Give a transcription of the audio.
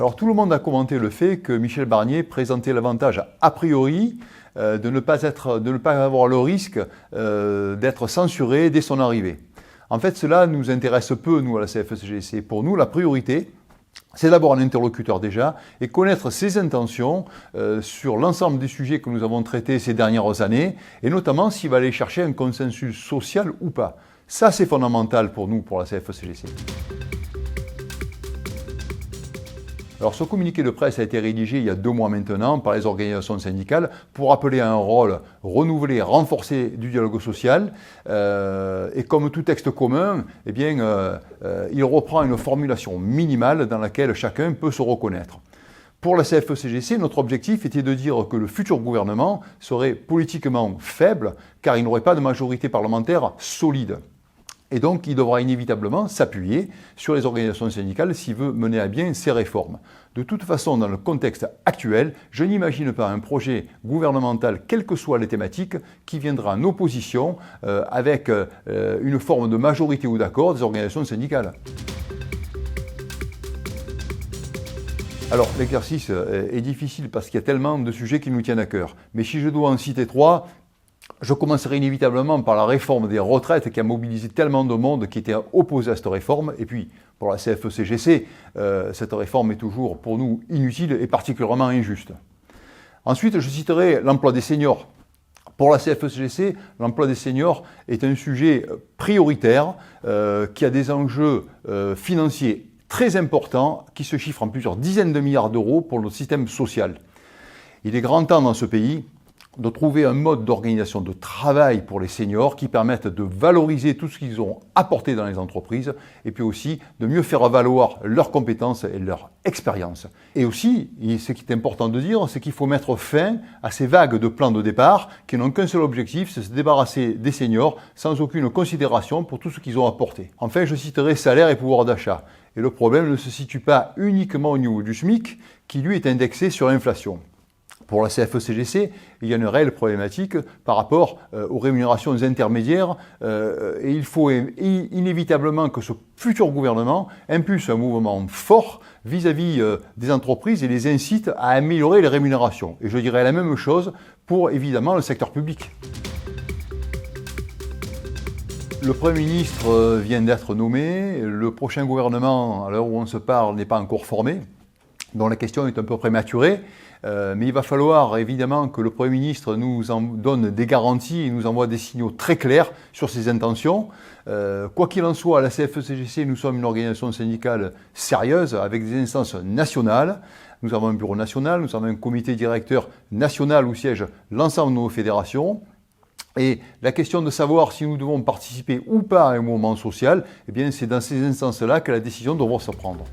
Alors tout le monde a commenté le fait que Michel Barnier présentait l'avantage a priori de ne pas avoir le risque d'être censuré dès son arrivée. En fait, cela nous intéresse peu, nous, à la CFE-CGC. Pour nous, la priorité, c'est d'avoir un interlocuteur déjà et connaître ses intentions sur l'ensemble des sujets que nous avons traités ces dernières années et notamment s'il va aller chercher un consensus social ou pas. Ça, c'est fondamental pour nous, pour la CFE-CGC. Alors ce communiqué de presse a été rédigé il y a 2 mois maintenant par les organisations syndicales pour appeler à un rôle renouvelé, renforcé du dialogue social. Et comme tout texte commun, eh bien, il reprend une formulation minimale dans laquelle chacun peut se reconnaître. Pour la CFE-CGC, notre objectif était de dire que le futur gouvernement serait politiquement faible car il n'aurait pas de majorité parlementaire solide. Et donc, il devra inévitablement s'appuyer sur les organisations syndicales s'il veut mener à bien ces réformes. De toute façon, dans le contexte actuel, je n'imagine pas un projet gouvernemental, quelles que soient les thématiques, qui viendra en opposition avec une forme de majorité ou d'accord des organisations syndicales. Alors, l'exercice est difficile parce qu'il y a tellement de sujets qui nous tiennent à cœur. Mais si je dois en citer 3, je commencerai inévitablement par la réforme des retraites qui a mobilisé tellement de monde qui était opposé à cette réforme. Et puis, pour la CFE-CGC, cette réforme est toujours pour nous inutile et particulièrement injuste. Ensuite, je citerai l'emploi des seniors. Pour la CFE-CGC, l'emploi des seniors est un sujet prioritaire qui a des enjeux financiers très importants qui se chiffrent en plusieurs dizaines de milliards d'euros pour notre système social. Il est grand temps dans ce pays de trouver un mode d'organisation de travail pour les seniors qui permette de valoriser tout ce qu'ils ont apporté dans les entreprises et puis aussi de mieux faire valoir leurs compétences et leur expérience. Et aussi, ce qui est important de dire, c'est qu'il faut mettre fin à ces vagues de plans de départ qui n'ont qu'un seul objectif, c'est se débarrasser des seniors sans aucune considération pour tout ce qu'ils ont apporté. Enfin, je citerai salaire et pouvoir d'achat. Et le problème ne se situe pas uniquement au niveau du SMIC, qui lui est indexé sur l'inflation. Pour la CFE-CGC, il y a une réelle problématique par rapport aux rémunérations intermédiaires et il faut inévitablement que ce futur gouvernement impulse un mouvement fort vis-à-vis des entreprises et les incite à améliorer les rémunérations. Et je dirais la même chose pour évidemment le secteur public. Le Premier ministre vient d'être nommé, le prochain gouvernement, à l'heure où on se parle, n'est pas encore formé, donc la question est un peu prématurée. Mais il va falloir évidemment que le Premier ministre nous en donne des garanties et nous envoie des signaux très clairs sur ses intentions. Quoi qu'il en soit, à la CFE-CGC, nous sommes une organisation syndicale sérieuse avec des instances nationales. Nous avons un bureau national, nous avons un comité directeur national où siègent l'ensemble de nos fédérations. Et la question de savoir si nous devons participer ou pas à un mouvement social, eh bien, c'est dans ces instances-là que la décision devra se prendre.